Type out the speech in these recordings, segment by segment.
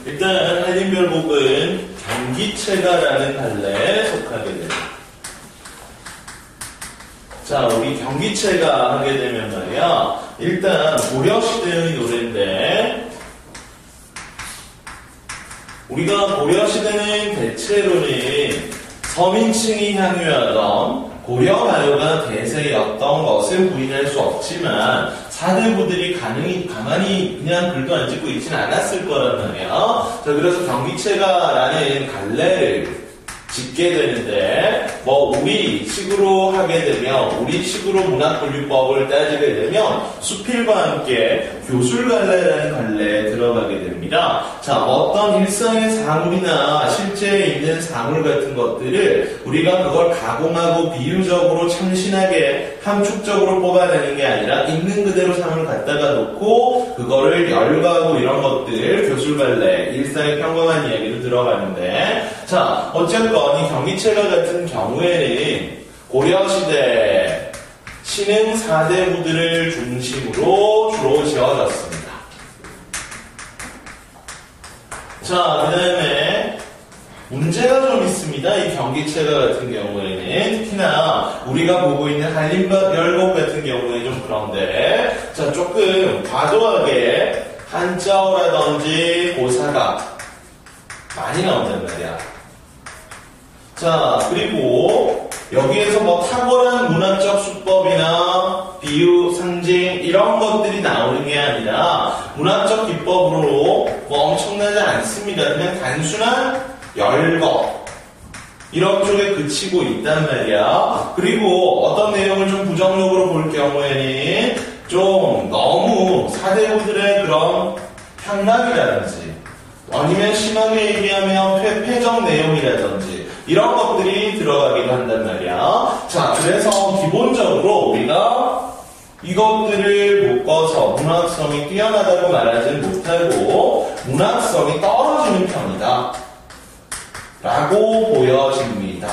일단 한림별곡은 경기체가라는 갈래에 속하게 됩니다. 자, 우리 경기체가 하게 되면 말이야, 일단 고려시대의 노래인데, 우리가 고려시대는 대체로는 서민층이 향유하던 고려가요가 대세였던 것을 부인할 수 없지만 사대부들이 가만히 그냥 글도 안 찍고 있지는 않았을 거란 말이야. 자, 그래서 경기체가라는 갈래를 짓게 되는데, 우리 식으로 하게 되면, 우리 식으로 문학분류법을 따지게 되면, 수필과 함께 교술갈래라는 갈래에 들어가게 됩니다. 자, 어떤 일상의 사물이나 실제에 있는 사물 같은 것들을 우리가 그걸 가공하고 비유적으로 참신하게 함축적으로 뽑아내는 게 아니라 있는 그대로 사물을 갖다가 놓고 그거를 열거하고 이런 것들, 교술갈래, 일상의 평범한 이야기로 들어가는데, 자, 어쨌건 이 경기체가 같은 경우에는 고려시대 신흥 사대부들을 중심으로 주로 지어졌습니다. 자, 그 다음에 문제가 좀 있습니다. 이 경기체가 같은 경우에는 특히나 우리가 보고 있는 한림별곡 같은 경우에 좀 그런데, 자, 조금 과도하게 한자어라든지 고사가 많이 나온단 말이야. 자, 그리고 여기에서 탁월한 문학적 수법이나 비유, 상징 이런 것들이 나오는 게 아니라 문학적 기법으로 엄청나지 않습니다. 그냥 단순한 열거 이런 쪽에 그치고 있단 말이야. 그리고 어떤 내용을 좀 부정적으로 볼 경우에는 좀 너무 사대부들의 그런 향락이라든지 아니면 심하게 얘기하면 폐정 내용이라든지 이런 것들이 들어가기도 한단 말이야. 자, 그래서 기본적으로 우리가 이것들을 묶어서 문학성이 뛰어나다고 말하지 못하고 문학성이 떨어지는 편이다 라고 보여집니다.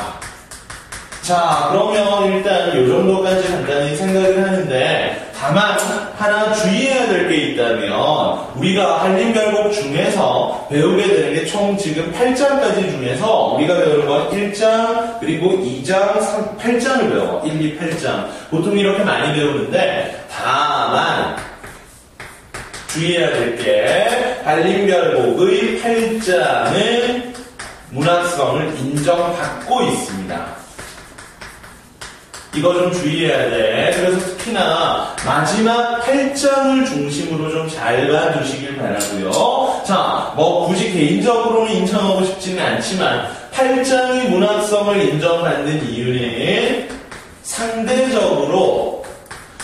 자, 그러면 일단 이 정도까지 간단히 생각을 하는데, 다만 하나 주의해야 될 게 있다면 우리가 한림별곡 중에서 배우게 되는 게 총 지금 8장까지 중에서 우리가 배우는 건 1장 그리고 2장 8장을 배워. 1, 2, 8장 보통 이렇게 많이 배우는데, 다만 주의해야 될 게 한림별곡의 8장은 문학성을 인정받고 있습니다. 이거 좀 주의해야 돼. 그래서 특히나 마지막 8장을 중심으로 좀 잘 봐두시길 바라고요. 자, 굳이 개인적으로는 인정하고 싶지는 않지만 8장의 문학성을 인정받는 이유는 상대적으로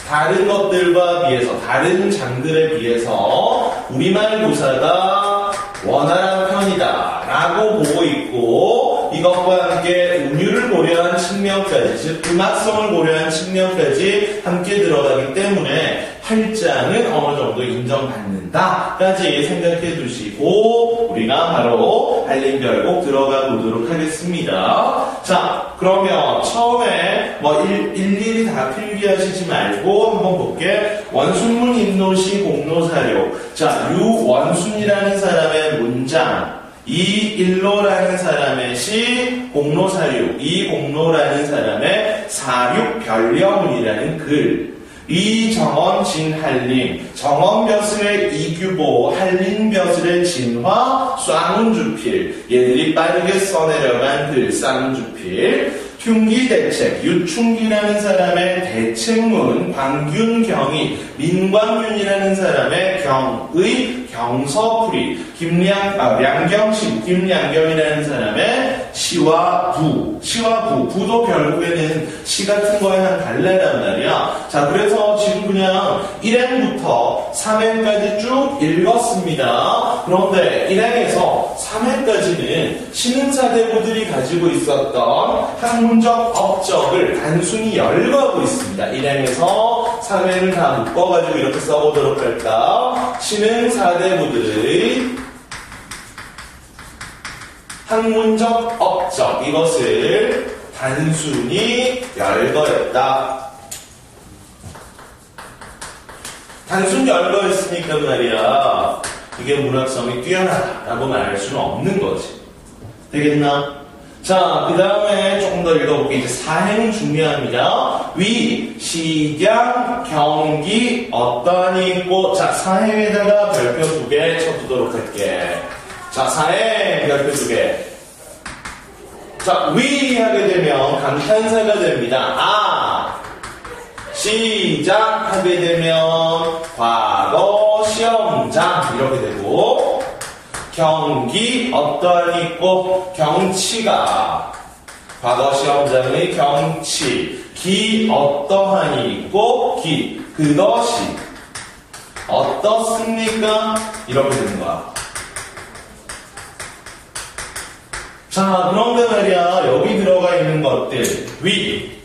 다른 것들과 비해서, 다른 장들에 비해서 우리말 교사가 원활한 편이다 라고 보고 있고, 이것과 함께 음유를 고려한 측면까지, 즉 음악성을 고려한 측면까지 함께 들어가기 때문에 8장은 어느 정도 인정받는다까지 생각해 두시고 우리가 바로 한림별곡 들어가 보도록 하겠습니다. 자, 그러면 처음에 일일이 다 필기하시지 말고 한번 볼게. 원순문 인노시 공로사료. 자, 유원순이라는 사람의 문장, 이일로라는 사람의 시, 공로사육, 이공로라는 사람의 사육별려문이라는 글, 이정원 진한림, 정원벼슬의 이규보, 한림벼슬의 진화, 쌍운주필, 얘들이 빠르게 써내려간 글, 쌍운주필, 흉기대책, 유충기라는 사람의 대책문, 광균경이, 민광균이라는 사람의 경의, 경서풀이, 량경식, 김량경이라는 사람의 시와 부, 부도 결국에는 시 같은 거에 한 갈래란 말이야. 자, 그래서 지금 그냥 1행부터 3행까지 쭉 읽었습니다. 그런데 1행에서 3행까지는 신흥사대부들이 가지고 있었던 학문적 업적을 단순히 열거하고 있습니다. 1행에서 3행을 다 묶어가지고 이렇게 써보도록 할까? 신흥사대부들의 학문적 업적, 이것을 단순히 열거했다. 단순 열거했으니까 말이야. 이게 문학성이 뛰어나다라고 말할 수는 없는 거지. 되겠나? 자, 그 다음에 조금 더 읽어볼게요. 이제 사행 중요합니다. 위, 시장, 경기, 어떠한이 있고, 자, 사행에다가 별표 2개 쳐두도록 할게. 자, 사행, 별표 2개. 자, 위 하게 되면 감탄사가 됩니다. 시작 하게 되면 과거 시험장 이렇게 되고, 경기 어떠한이 있고 경치가 과거 시험장의 경치, 기 어떠한이 있고 기 그것이 어떻습니까? 이렇게 되는 거야. 자, 그런데 말이야, 여기 들어가 있는 것들 위,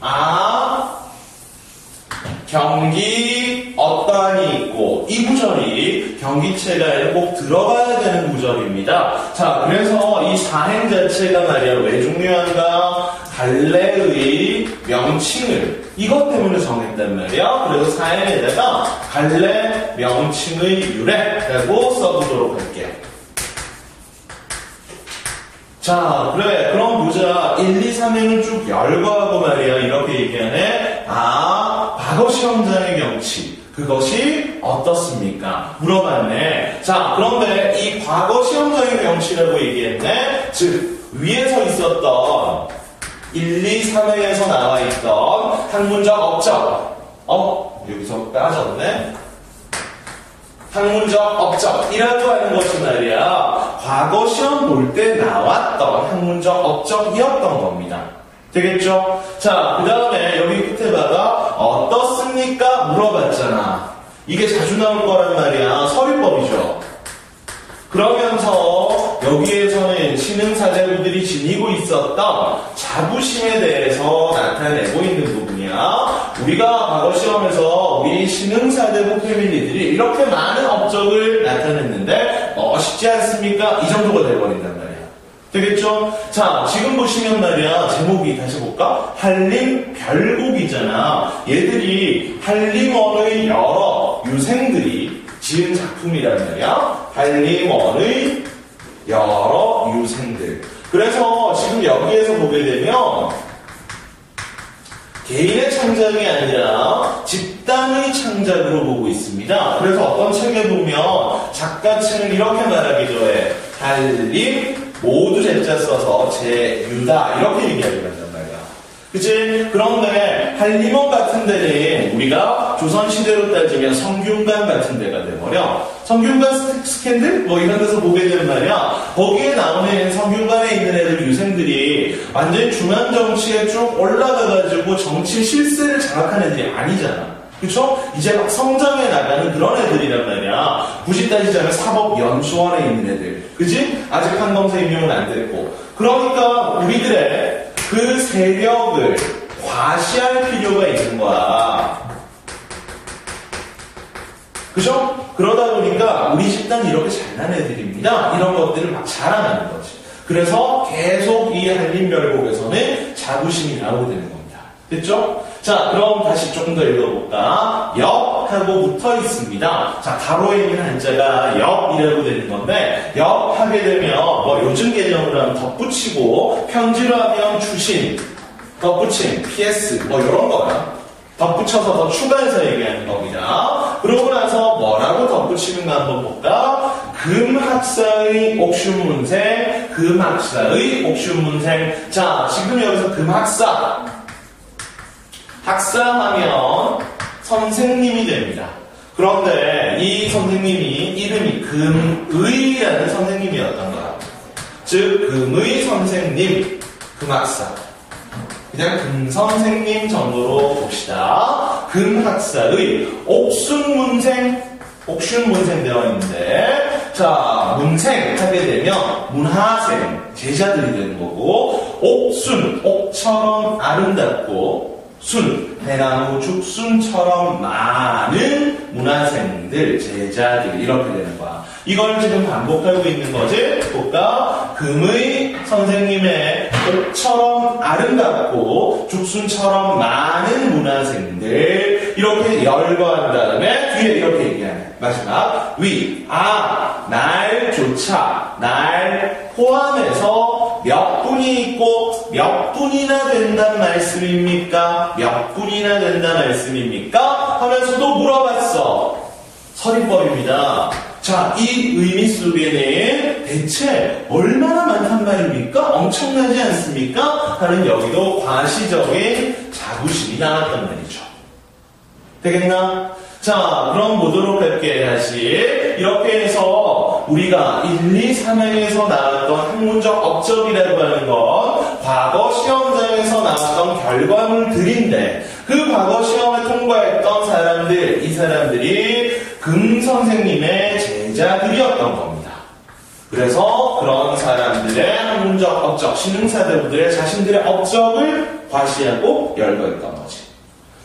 경기 어떠한이 있고, 이 구절이 경기체가에 꼭 들어가야 되는 구절입니다. 자, 그래서 이 사행 자체가 말이야 왜 중요한가? 갈래의 명칭을 이것 때문에 정했단 말이야. 그래서 사행에다가 갈래 명칭의 유래라고 써보도록 할게. 자, 그래. 그럼 보자. 1, 2, 3행을 쭉 열거하고 말이야. 이렇게 얘기하네. 과거 시험장의 경치. 그것이 어떻습니까? 물어봤네. 자, 그런데 이 과거 시험장의 경치라고 얘기했네. 즉, 위에서 있었던 1, 2, 3행에서 나와 있던 학문적 업적. 여기서 빠졌네. 학문적 업적이라고 하는 것이 말이야 과거 시험 볼 때 나왔던 학문적 업적이었던 겁니다. 되겠죠? 자, 그 다음에 여기 끝에 봐봐. 어떻습니까? 물어봤잖아. 이게 자주 나올 거란 말이야. 서류법이죠. 그러면서 여기에서는 신흥사제부들이 지니고 있었던 자부심에 대해서 나타내고 있는 부분이야. 우리가 과거 시험에서 우리 신흥사제부 패밀리들이 이렇게 많은 업적을 나타냈는데 멋있지 않습니까? 이 정도가 돼버린단 말이야. 되겠죠? 자, 지금 보시면 말이야, 제목이 다시 볼까? 한림 별곡이잖아. 얘들이 한림원의 여러 유생들이 지은 작품이란 말이야. 한림원의 여러 유생들. 그래서 지금 여기에서 보게 되면 개인의 창작이 아니라 집단의 창작으로 보고 있습니다. 그래서 어떤 책에 보면 작가층을 이렇게 말하기도 해. 한림 모두 제자 써서 제유다 이렇게 얘기하기로 한단 말이야. 그치? 그런데 한림원 같은 데는 우리가 조선시대로 따지면 성균관 같은 데가 돼버려. 성균관 스캔들? 뭐 이런 데서 보게 되는 말이야. 거기에 나오는 성균관에 있는 애들 유생들이 완전 중앙 정치에 쭉 올라가가지고 정치 실세를 장악한 애들이 아니잖아. 그쵸? 이제 막 성장해 나가는 그런 애들이란 말이야. 굳이 따지자면 사법연수원에 있는 애들. 그치? 아직 판검사 임명은 안 됐고. 그러니까 우리들의 그 세력을 과시할 필요가 있는 거야. 그죠? 그러다 보니까 우리 집단이 이렇게 잘난 애들입니다. 이런 것들을 막 자랑하는 거지. 그래서 계속 이 한림별곡에서는 자부심이 나오게 되는 겁니다. 됐죠? 자, 그럼 다시 조금 더 읽어볼까? 역하고 붙어 있습니다. 자, 가로에 있는 한자가 역이라고 되는 건데, 역 하게 되면, 뭐 요즘 개념으로 하면 덧붙이고, 편지로 하면 추신, 덧붙임, PS, 뭐 이런 거야. 덧붙여서 더 추가해서 얘기하는 겁니다. 그러고 나서 뭐라고 덧붙이는가 한번 볼까? 금학사의 옥슌문생, 금학사의 옥슌문생. 자, 지금 여기서 금학사. 학사하면 선생님이 됩니다. 그런데 이 선생님이 이름이 금의라는 선생님이었던 거야. 즉 금의 선생님, 금학사. 그냥 금선생님 정도로 봅시다. 금학사의 옥순문생 되어 있는데, 자, 문생 하게 되면 문하생, 제자들이 되는 거고, 옥순, 옥처럼 아름답고, 순, 해나무 죽순처럼 많은 문화생들, 제자들 이렇게 되는 거야. 이걸 지금 반복하고 있는 거지. 볼까? 금의 선생님의 옥처럼 아름답고 죽순처럼 많은 문화생들 이렇게 열거한 다음에 뒤에 이렇게 얘기하네. 마지막 위, 날조차, 날 포함해서 몇 분이 있고 몇 분이나 된다는 말씀입니까? 몇 분이나 된다는 말씀입니까? 하면서도 물어봤어. 서리법입니다. 자, 이 의미 속에는 대체 얼마나 많단 말입니까? 엄청나지 않습니까? 하는 여기도 과시적인 자부심이 나왔단 말이죠. 되겠나? 자, 그럼 보도록 할게. 다시 이렇게 해서 우리가 1, 2, 3행에서 나왔던 학문적 업적이라고 하는 건 과거 시험장에서 나왔던 결과물들인데 그 과거 시험을 통과했던 사람들, 이 사람들이 금 선생님의 제자들이었던 겁니다. 그래서 그런 사람들의 학문적 업적, 신흥사대부들의 자신들의 업적을 과시하고 열거했던 거지.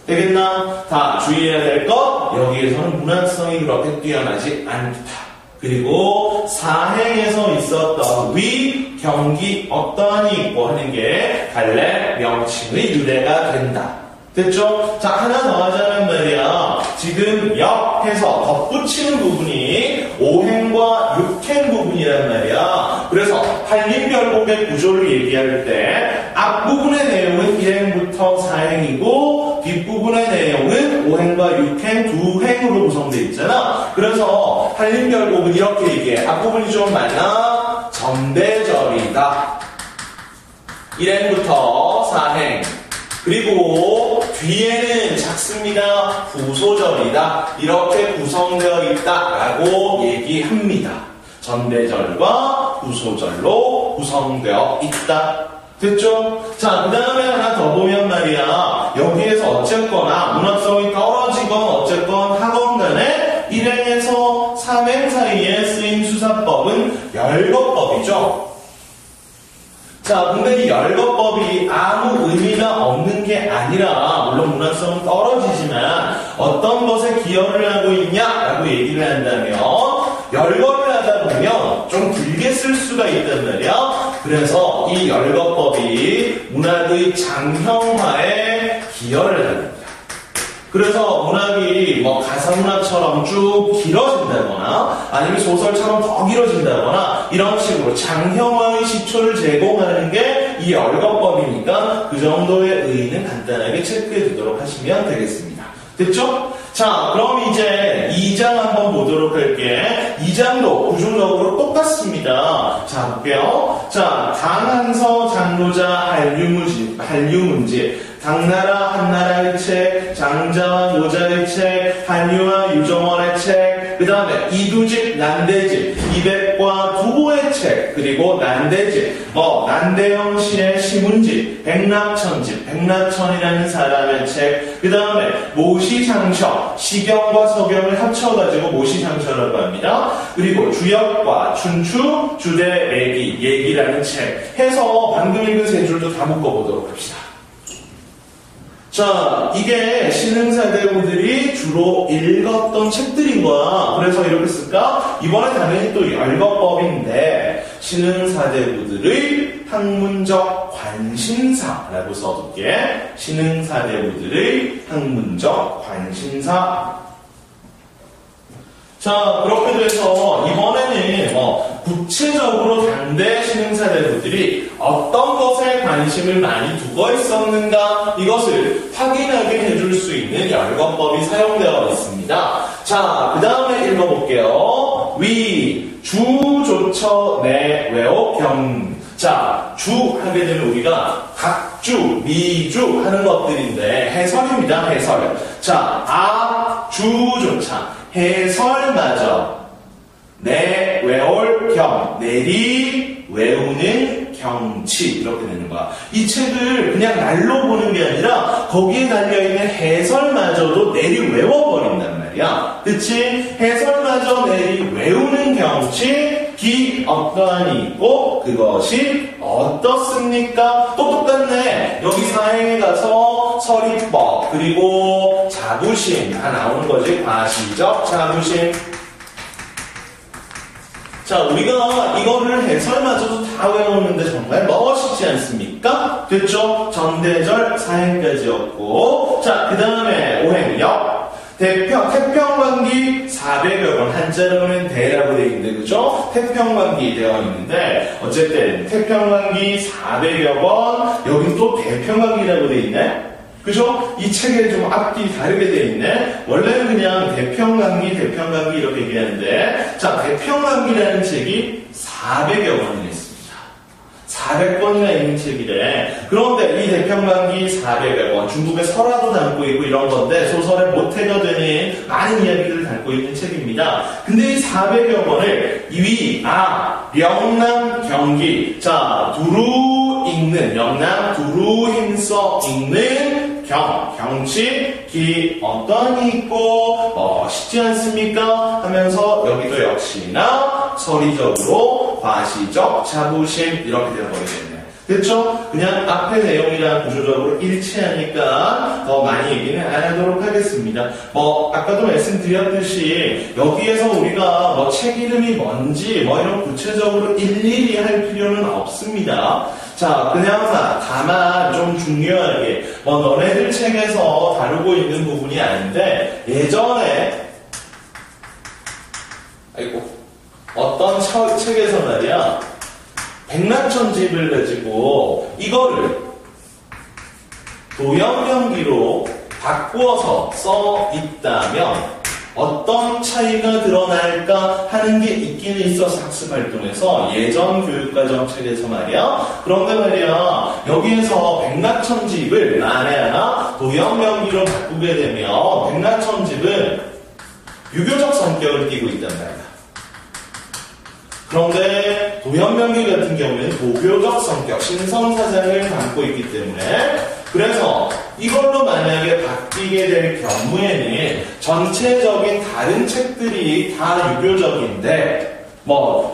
되겠나? 다 주의해야 될 것, 여기에서는 문학성이 그렇게 뛰어나지 않다. 그리고 사행에서 있었던 위, 경기, 어떠한이 있고 하는 게 갈래 명칭의 유래가 된다. 됐죠? 자, 하나 더 하자면 말이야. 지금 역해서 덧붙이는 부분이 5행과 6행 부분이란 말이야. 그래서 한림별곡의 구조를 얘기할 때 앞부분의 내용은 1행부터 4행이고 뒷부분의 내용은 5행과 6행, 2행으로 구성되어 있잖아. 그래서 한림별곡은 이렇게 얘기해. 앞부분이 좀 많아. 전대절이다. 1행부터 4행. 그리고 뒤에는 작습니다. 부소절이다. 이렇게 구성되어 있다라고 얘기합니다. 전대절과 부소절로 구성되어 있다. 됐죠? 자, 그 다음에 하나 더 보면 말이야. 여기에서 어쨌거나 문학성이 떨어지건 어쨌건 하건 간에 1행에서 3행 사이에 쓰인 수사법은 열거법이죠. 자, 근데 이 열거법이 아무 의미가 없는 게 아니라 물론 문학성은 떨어지지만 어떤 것에 기여를 하고 있냐라고 얘기를 한다면 열거를 하다 보면 좀 길게 쓸 수가 있단 말이야. 그래서 이 열거법이 문학의 장형화에 기여를 합니다. 그래서 문학이 뭐 가상문학처럼 쭉 길어진다거나 아니면 소설처럼 더 길어진다거나 이런 식으로 장형화의 시초를 제공하는 게 이 열거법이니까 그 정도의 의의는 간단하게 체크해 두도록 하시면 되겠습니다. 됐죠? 자, 그럼 이제 2장 한번 보도록 할게. 2장도 구조적으로 똑같습니다. 자, 볼게요. 자, 강한서 장로자 한류문지 당나라 한나라의 책, 장자와 노자의 책, 한유와 유정원의 책, 그 다음에 이두집, 난대집, 이백과 두보의 책, 그리고 난대집, 난대영 씨의 시문집, 백낙천집, 백낙천이라는 사람의 책, 그 다음에 모시장셔, 시경과 서경을 합쳐가지고 모시장셔라고 합니다. 그리고 주역과 춘추, 주대, 얘기라는 책 해서 방금 읽은 세 줄도 다 묶어보도록 합시다. 자, 이게 신흥사대부들이 주로 읽었던 책들인 거야. 그래서 이렇게 쓸까? 이번에 당연히 또 열거법인데 신흥사대부들의 학문적 관심사라고 써둘게. 신흥사대부들의 학문적 관심사. 자, 그렇게 돼서 이번에는 구체적으로 당대 신흥사대부들이 어떤 것에 관심을 많이 두고 있었는가 이것을 확인하게 해줄 수 있는 열거법이 사용되어 있습니다. 자, 그 다음에 읽어볼게요. 위, 주, 조처, 내, 외오, 경. 자, 주 하게 되면 우리가 각주, 미주 하는 것들인데 해설입니다. 해설. 자, 주조차 해설마저 내 외올 경 내리 외우는 경치 이렇게 되는 거야. 이 책을 그냥 날로 보는 게 아니라 거기에 달려있는 해설마저도 내리 외워버린단 말이야. 그치? 해설마저 내리 외우는 경치 기 어떠한이 있고 그것이 어떻습니까? 또 똑같네. 여기 사행에 가서 서리법 그리고 자부심 다 나오는 거지. 과시적 자부심. 자, 우리가 이거를 해설마저도 다 외우는데 정말 멋있지 않습니까? 됐죠? 정대절 4행까지였고, 자, 그 다음에 5행역. 태평관기 400여 번, 한자로는 대라고 되어 있는데, 그죠? 태평관기 되어 있는데, 어쨌든, 태평관기 400여 번, 여긴 또 대평관기라고 되어 있네? 그죠? 이 책에 좀 앞뒤 다르게 되어 있네? 원래는 그냥 대평관기 이렇게 얘기하는데, 자, 대평관기라는 책이 400여 번이나 있습니다. 400권이나 있는 책이래. 그런데 이 대평관기 400여 번, 중국의 설화도 담고 있고 이런 건데, 소설의 모태가 되는 많은 이야기들을 담고 있는 책입니다. 근데 이 400여 번을 영남, 경기, 자, 두루 읽는, 영남, 두루 힘써 읽는 경치, 기, 어떠니 있고, 멋있지 않습니까? 하면서 여기도 역시나 서리적으로 과시적 자부심 이렇게 되어버리겠네요. 됐죠? 그냥 앞에 내용이랑 구조적으로 일치하니까 더 많이 얘기는 안 하도록 하겠습니다. 아까도 말씀드렸듯이 여기에서 우리가 책 이름이 뭔지 이런 구체적으로 일일이 할 필요는 없습니다. 자, 그냥 다만 좀 중요하게 너네들 책에서 다루고 있는 부분이 아닌데 예전에 어떤 책에서 말이야 백낙천집을 가지고 이거를 도형명기로 바꾸어서 써 있다면 어떤 차이가 드러날까 하는 게 있기는 있어서 학습활동에서 예전 교육과정 책에서 말이야. 그런데 말이야 여기에서 백낙천집을 만에 하나 도형명기로 바꾸게 되면 백낙천집은 유교적 성격을 띠고 있단 말이야. 그런데 도형명기 같은 경우에는 도교적 성격, 신성사상을 담고 있기 때문에 그래서 이걸로 만약에 바뀌게 될 경우에는 전체적인 다른 책들이 다 유교적인데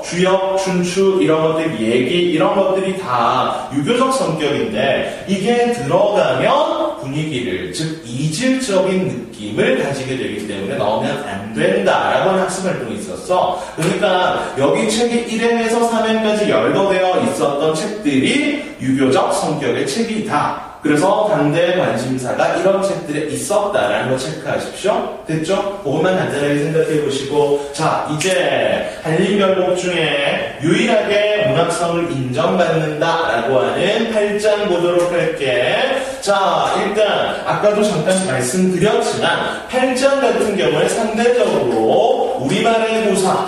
주역, 춘추 이런 것들 얘기 이런 것들이 다 유교적 성격인데 이게 들어가면 분위기를 즉 이질적인 느낌을 가지게 되기 때문에 넣으면 안 된다라고 하는 학습활동이 있었어. 그러니까 여기 책이 1행에서 3행까지 열거되어 있었던 책들이 유교적 성격의 책이다. 그래서 당대 관심사가 이런 책들에 있었다라는 거 체크하십시오. 됐죠? 그것만 간단하게 생각해 보시고 자 이제 한림별록 중에 유일하게 문학성을 인정받는다라고 하는 8장 보도록 할게. 자 일단 아까도 잠깐 말씀드렸지만 8장 같은 경우에 상대적으로 우리말의 고사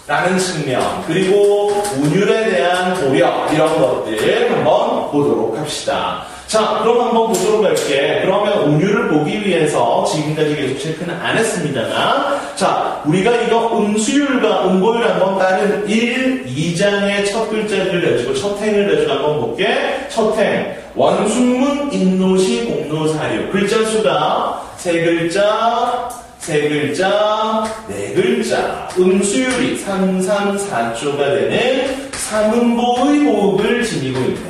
라는 측면 그리고 운율에 대한 고려 이런 것들 한번 보도록 합시다. 자 그럼 한번 보도록 할게. 그러면 운율을 보기 위해서 지금까지 계속 체크는 안 했습니다만 자 우리가 이거 음수율과 음보율 한번 다른 1, 2장의 첫 글자를 가지고 첫 행을 가지고 한번 볼게. 첫 행 원순문 인노시 공노사류 글자 수가 3글자 3글자, 4글자, 음수율이 3, 3, 4조가 되는 3음보의 호흡을 지니고 있네.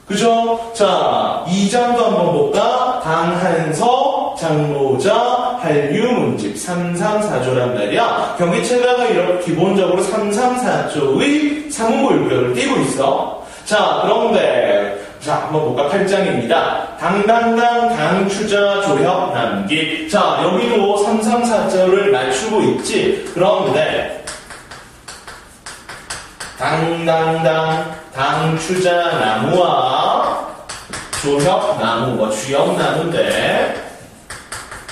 그죠? 자, 2장도 한번 볼까? 당한서, 장로자, 한유문집, 3, 3, 4조란 말이야. 경기체가가 이렇게 기본적으로 3, 3, 4조의 3음보 율표를 띄고 있어. 자, 그런데 자, 한번 볼까? 8장입니다. 당당당, 당추자, 조협, 남기. 자, 여기도 3, 3, 4절을 맞추고 있지. 그런데 당당당, 당추자, 나무와 조협, 나무, 쥐역, 나무인데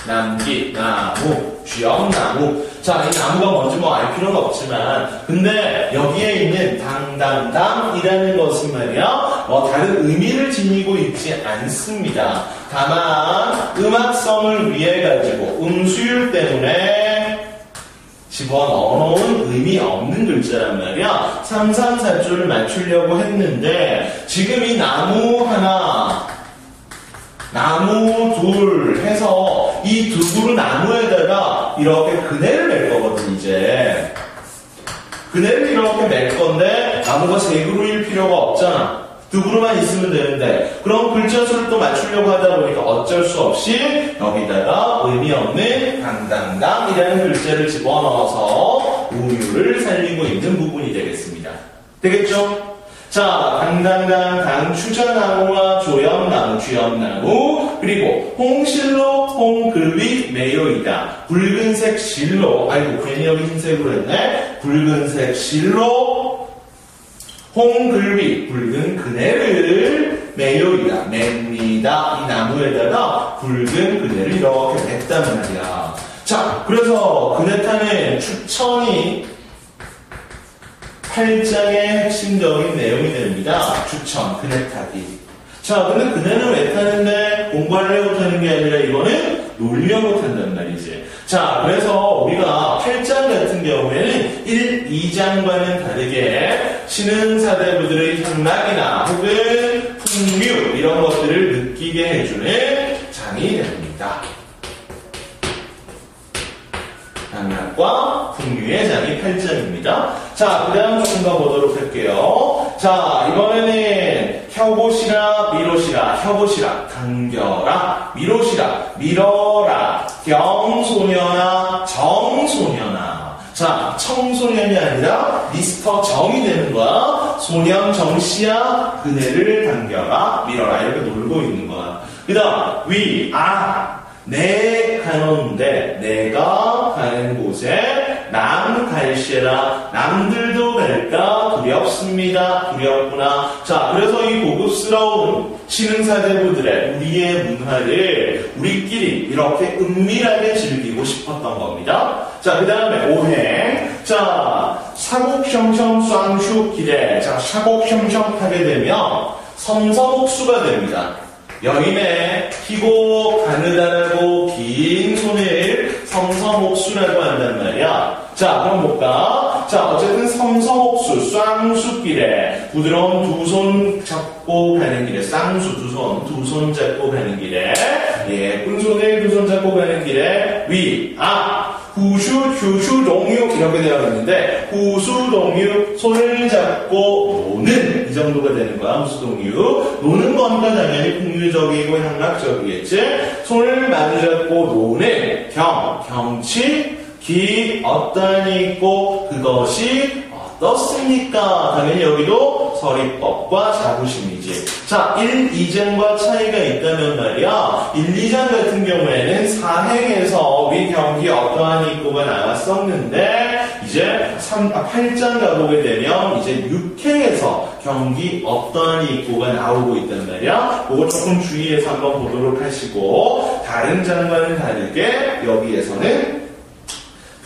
남기, 나무, 쥐역, 나무. 자, 이 나무가 뭔지 알 필요는 없지만, 근데 여기에 있는 당당당이라는 것은 말이야, 다른 의미를 지니고 있지 않습니다. 다만, 음악성을 위해 가지고, 음수율 때문에 집어넣어 놓은 의미 없는 글자란 말이야. 3, 3, 4조를 맞추려고 했는데, 지금 이 나무 하나, 나무 둘 해서 이 두 그루 나무에다가 이렇게 그네를 맬 거거든 이제. 그네를 이렇게 맬 건데 나무가 3그루일 필요가 없잖아. 2그루만 있으면 되는데 그럼 글자 수를 또 맞추려고 하다 보니까 어쩔 수 없이 여기다가 의미 없는 당당당이라는 글자를 집어넣어서 우유를 살리고 있는 부분이 되겠습니다. 되겠죠? 자, 당당당 추자나무와 조염나무, 쥐염나무, 그리고 홍실로 홍글위 매요이다. 붉은색 실로, 아이고 괜히 여기 흰색으로 했네. 붉은색 실로 홍글위, 붉은 그네를 매요이다. 맵니다. 이 나무에다가 붉은 그네를 이렇게 맸단 말이야. 자, 그래서 그네 타는 추천이 8장의 핵심적인 내용이 됩니다. 추천, 그네 타기. 자, 근데 그네는 왜 타는데 공부하려고 타는 게 아니라 이거는 놀려고 탄단 말이지. 자, 그래서 우리가 8장 같은 경우에는 1, 2장과는 다르게 신흥사대부들의 향락이나 혹은 풍류 이런 것들을 느끼게 해주는 장이 됩니다. 향락과 풍류의 장이 8장입니다. 자, 그 다음 조금 더 보도록 할게요. 자, 이번에는 혀보시라, 미로시라, 혀보시라, 당겨라, 미로시라, 밀어라, 경소년아, 정소년아. 자, 청소년이 아니라 미스터 정이 되는 거야. 소년 정씨야, 그네를 당겨라, 밀어라. 이렇게 놀고 있는 거야. 그 다음, 위, 내 가는데 내가 가는 곳에 남 갈시라 남들도 갈까 두렵습니다. 두렵구나. 자, 그래서 이 고급스러운 신흥사대부들의 우리의 문화를 우리끼리 이렇게 은밀하게 즐기고 싶었던 겁니다. 자, 그 다음에 오행. 자, 사곡형형 쌍슈 기대. 자, 사곡형형 하게 되면 섬섬옥수가 됩니다. 여인의 희고 가느다라고 긴 손을 섬섬옥수라고 한단 말이야. 자, 그럼 볼까? 자, 어쨌든 섬섬옥수, 쌍수길에 부드러운 두 손 잡고 가는 길에, 쌍수 두 손 잡고 가는 길에, 예쁜 손을 두 손 잡고 가는 길에, 후수, 휴수, 동유 이렇게 되어 있는데 후수, 동유 손을 잡고 노는 이 정도가 되는 거야. 후수, 동유 노는 거니까 당연히 풍류적이고 향락적이겠지. 손을 마주잡고 노는 경치 기 어떠하니 있고 그것이 어떻습니까? 당연히 여기도 서리법과 자부심이지. 자, 1, 2장과 차이가 있다면 말이야. 1, 2장 같은 경우에는 사행에서 위 경기 어떠하니 있고가 나왔었는데 이제 8장 가보게 되면 이제 6행에서 경기 어떠하니 있고가 나오고 있단 말이야. 그거 조금 주의해서 한번 보도록 하시고 다른 장과는 다르게 여기에서는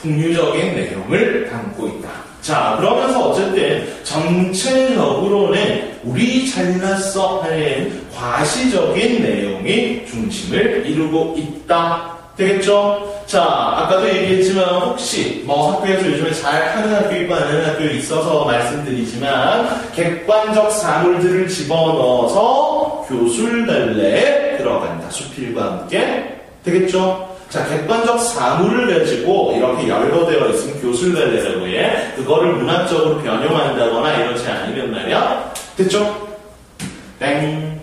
풍류적인 내용을 담고 있다. 자, 그러면서 어쨌든 전체적으로는 우리 잘났어 하는 과시적인 내용이 중심을 이루고 있다. 되겠죠? 자, 아까도 얘기했지만 혹시 학교에서 요즘에 잘 하는 학교 있고 안 하는 학교 있어서 말씀드리지만 객관적 사물들을 집어넣어서 교술달래에 들어간다. 수필과 함께. 되겠죠? 자, 객관적 사물을 가지고 이렇게 열거되어 있으면 교술달래라고 해. 그거를 문학적으로 변형한다거나 이러지 않으면 말이야. 됐죠? 땡.